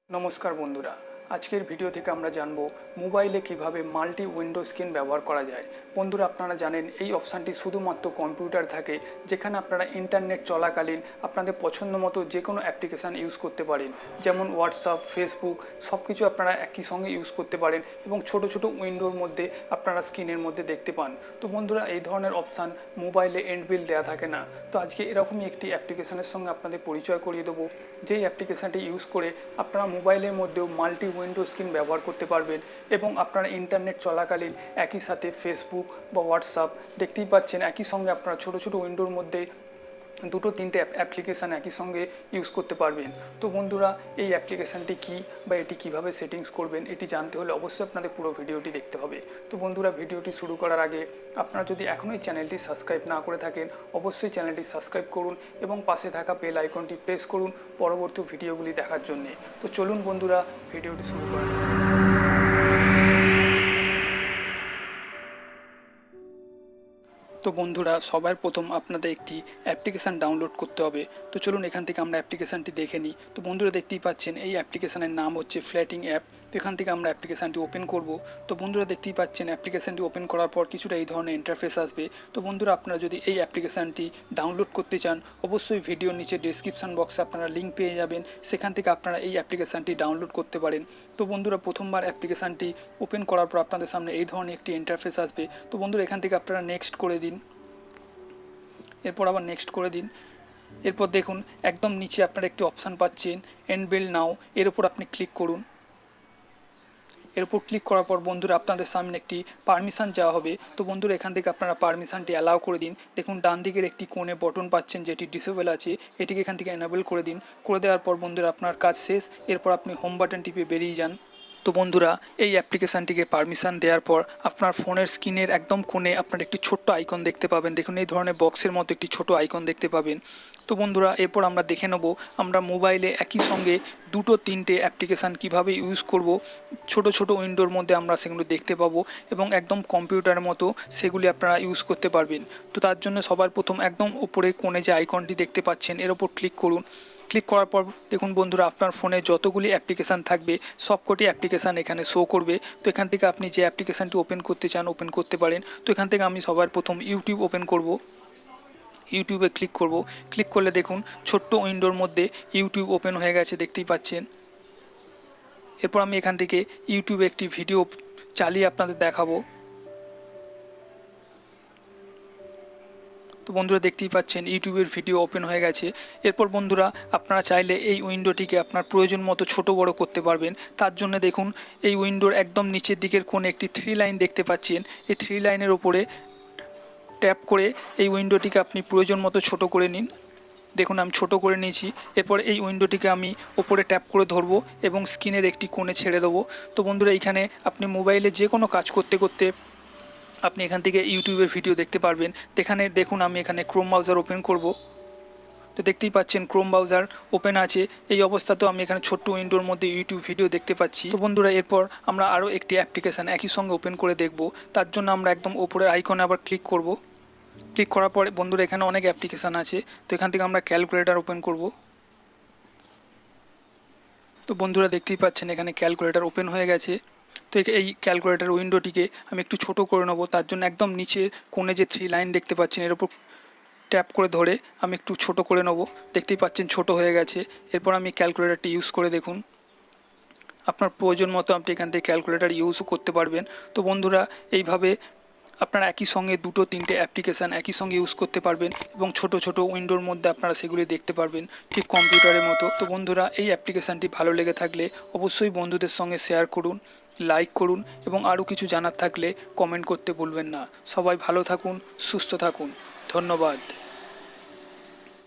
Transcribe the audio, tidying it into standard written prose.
নমস্কার বন্ধুরা, আজকের ভিডিও থেকে আমরা জানব মোবাইলে কিভাবে মাল্টি উইন্ডো স্ক্রিন ব্যবহার করা যায়। বন্ধুরা, আপনারা জানেন এই অপশানটি শুধুমাত্র কম্পিউটার থাকে, যেখানে আপনারা ইন্টারনেট চলাকালীন আপনাদের পছন্দ মতো যে কোনো অ্যাপ্লিকেশান ইউজ করতে পারেন, যেমন হোয়াটসঅ্যাপ, ফেসবুক সব কিছু আপনারা একই সঙ্গে ইউজ করতে পারেন এবং ছোট ছোট উইন্ডোর মধ্যে আপনারা স্ক্রিনের মধ্যে দেখতে পান। তো বন্ধুরা, এই ধরনের অপশান মোবাইলে এন্ডবিল দেওয়া থাকে না। তো আজকে এরকমই একটি অ্যাপ্লিকেশানের সঙ্গে আপনাদের পরিচয় করিয়ে দেবো, যেই অ্যাপ্লিকেশানটি ইউজ করে আপনারা মোবাইলের মধ্যেও মাল্টি উইন্ডো স্ক্রিন ব্যবহার করতে পারবেন এবং আপনারা ইন্টারনেট চলাকালীন একই সাথে ফেসবুক বা হোয়াটসঅ্যাপ দেখতেই পাচ্ছেন, একই সঙ্গে আপনারা ছোটো ছোটো উইন্ডোর মধ্যে দুটো তিনটে অ্যাপ্লিকেশান একই সঙ্গে ইউজ করতে পারবেন। তো বন্ধুরা, এই অ্যাপ্লিকেশানটি কী বা এটি কীভাবে সেটিংস করবেন এটি জানতে হলে অবশ্যই আপনাদের পুরো ভিডিওটি দেখতে হবে। তো বন্ধুরা, ভিডিওটি শুরু করার আগে আপনারা যদি এখনও এই চ্যানেলটি সাবস্ক্রাইব না করে থাকেন, অবশ্যই চ্যানেলটি সাবস্ক্রাইব করুন এবং পাশে থাকা বেল আইকনটি প্রেস করুন পরবর্তী ভিডিওগুলি দেখার জন্যে। তো চলুন বন্ধুরা, ভিডিওটি শুরু করা যাক। তো বন্ধুরা, সবার প্রথম আপনাদের একটি অ্যাপ্লিকেশান ডাউনলোড করতে হবে। তো চলুন এখান থেকে আমরা অ্যাপ্লিকেশানটি দেখে নিই। তো বন্ধুরা, দেখতেই পাচ্ছেন এই অ্যাপ্লিকেশানের নাম হচ্ছে ফ্ল্যাটিং অ্যাপ। তো এখান থেকে আমরা অ্যাপ্লিকেশানটি ওপেন করব। তো বন্ধুরা, দেখতেই পাচ্ছেন অ্যাপ্লিকেশানটি ওপেন করার পর কিছুটা এই ধরনের ইন্টারফেস আসবে। তো বন্ধুরা, আপনারা যদি এই অ্যাপ্লিকেশানটি ডাউনলোড করতে চান, অবশ্যই ভিডিওর নিচে ডেসক্রিপশান বক্সে আপনারা লিঙ্ক পেয়ে যাবেন, সেখান থেকে আপনারা এই অ্যাপ্লিকেশানটি ডাউনলোড করতে পারেন। তো বন্ধুরা, প্রথমবার অ্যাপ্লিকেশানটি ওপেন করার পর আপনাদের সামনে এই ধরনের একটি ইন্টারফেস আসবে। তো বন্ধুরা, এখান থেকে আপনারা নেক্সট করে দিন, এরপর আবার নেক্সট করে দিন। এরপর দেখুন একদম নিচে আপনারা একটি অপশান পাচ্ছেন এনবিল্ড নাও, এর উপর আপনি ক্লিক করুন। এর উপর ক্লিক করার পর বন্ধুরা আপনাদের সামনে একটি পারমিশন চাওয়া হবে। তো বন্ধুরা, এখান থেকে আপনারা পারমিশনটি অ্যালাউ করে দিন। দেখুন ডান দিকের একটি কোণে বটন পাচ্ছেন যেটি ডিসেবল আছে, এটিকে এখান থেকে এনেবল করে দিন। করে দেওয়ার পর বন্ধুরা আপনার কাজ শেষ। এরপর আপনি হোম বাটন টিপে বেরিয়ে যান। তো বন্ধুরা, এই অ্যাপ্লিকেশানটিকে পারমিশন দেওয়ার পর আপনার ফোনের স্ক্রিনের একদম কোণে আপনার একটি ছোট্ট আইকন দেখতে পাবেন। দেখুন এই ধরনের বক্সের মতো একটি ছোট আইকন দেখতে পাবেন। তো বন্ধুরা, এরপর আমরা দেখে নেব আমরা মোবাইলে একই সঙ্গে দুটো তিনটে অ্যাপ্লিকেশান কিভাবে ইউজ করব। ছোট ছোট উইন্ডোর মধ্যে আমরা সেগুলো দেখতে পাবো এবং একদম কম্পিউটারের মতো সেগুলি আপনারা ইউজ করতে পারবেন। তো তার জন্য সবার প্রথম একদম উপরে কোণে যে আইকনটি দেখতে পাচ্ছেন এর ওপর ক্লিক করুন। ক্লিক করার পর দেখুন বন্ধুরা, আপনার ফোনে যতগুলি অ্যাপ্লিকেশান থাকবে সবকটি অ্যাপ্লিকেশান এখানে শো করবে। তো এখান থেকে আপনি যে অ্যাপ্লিকেশানটি ওপেন করতে চান ওপেন করতে পারেন। তো এখান থেকে আমি সবার প্রথম ইউটিউব ওপেন করব। ইউটিউবে ক্লিক করব। ক্লিক করলে দেখুন ছোট্ট উইন্ডোর মধ্যে ইউটিউব ওপেন হয়ে গেছে, দেখতেই পাচ্ছেন। এরপর আমি এখান থেকে ইউটিউবে একটি ভিডিও চালিয়ে আপনাদের দেখাবো। তো বন্ধুরা, দেখতেই পাচ্ছেন ইউটিউবের ভিডিও ওপেন হয়ে গেছে। এরপর বন্ধুরা, আপনারা চাইলে এই উইন্ডোটিকে আপনার প্রয়োজন মতো ছোটো বড়ো করতে পারবেন। তার জন্য দেখুন এই উইন্ডোর একদম নিচের দিকের কোণে একটি 3 লাইন দেখতে পাচ্ছেন। এই 3 লাইনের ওপরে ট্যাপ করে এই উইন্ডোটিকে আপনি প্রয়োজন মতো ছোটো করে নিন। দেখুন আমি ছোটো করে নিয়েছি। এরপর এই উইন্ডোটিকে আমি ওপরে ট্যাপ করে ধরবো এবং স্ক্রিনের একটি কোণে ছেড়ে দেবো। তো বন্ধুরা, এইখানে আপনি মোবাইলে যে কোনো কাজ করতে করতে আপনি এখান থেকে ইউটিউবের ভিডিও দেখতে পারবেন। দেখুন আমি এখানে ক্রোম ব্রাউজার ওপেন করব। তো দেখতেই পাচ্ছেন ক্রোম ব্রাউজার ওপেন আছে। এই অবস্থাতেও আমি এখানে ছোট্ট উইন্ডোর মধ্যে ইউটিউব ভিডিও দেখতে পাচ্ছি। তো বন্ধুরা, এরপর আমরা আরও একটি অ্যাপ্লিকেশান একই সঙ্গে ওপেন করে দেখব। তার জন্য আমরা একদম ওপরের আইকনে আবার ক্লিক করব। ক্লিক করার পরে বন্ধুরা এখানে অনেক অ্যাপ্লিকেশান আছে। তো এখান থেকে আমরা ক্যালকুলেটর ওপেন করব। তো বন্ধুরা, দেখতেই পাচ্ছেন এখানে ক্যালকুলেটর ওপেন হয়ে গেছে। তো এই ক্যালকুলেটর উইন্ডোটিকে আমি একটু ছোট করে নেবো। তার জন্য একদম নিচে কোণে যে 3 লাইন দেখতে পাচ্ছেন এর উপর ট্যাপ করে ধরে আমি একটু ছোট করে নেবো। দেখতেই পাচ্ছেন ছোট হয়ে গেছে। এরপর আমি ক্যালকুলেটরটি ইউজ করে দেখুন। আপনার প্রয়োজন মতো আপনি এখান থেকে ক্যালকুলেটর ইউজও করতে পারবেন। তো বন্ধুরা, এইভাবে আপনারা একই সঙ্গে দুটো তিনটে অ্যাপ্লিকেশান একই সঙ্গে ইউজ করতে পারবেন এবং ছোট ছোট উইন্ডোর মধ্যে আপনারা সেগুলি দেখতে পারবেন ঠিক কম্পিউটারের মতো। তো বন্ধুরা, এই অ্যাপ্লিকেশানটি ভালো লেগে থাকলে অবশ্যই বন্ধুদের সঙ্গে শেয়ার করুন, লাইক করুন এবং আরও কিছু জানার থাকলে কমেন্ট করতে ভুলবেন না। সবাই ভালো থাকুন, সুস্থ থাকুন। ধন্যবাদ।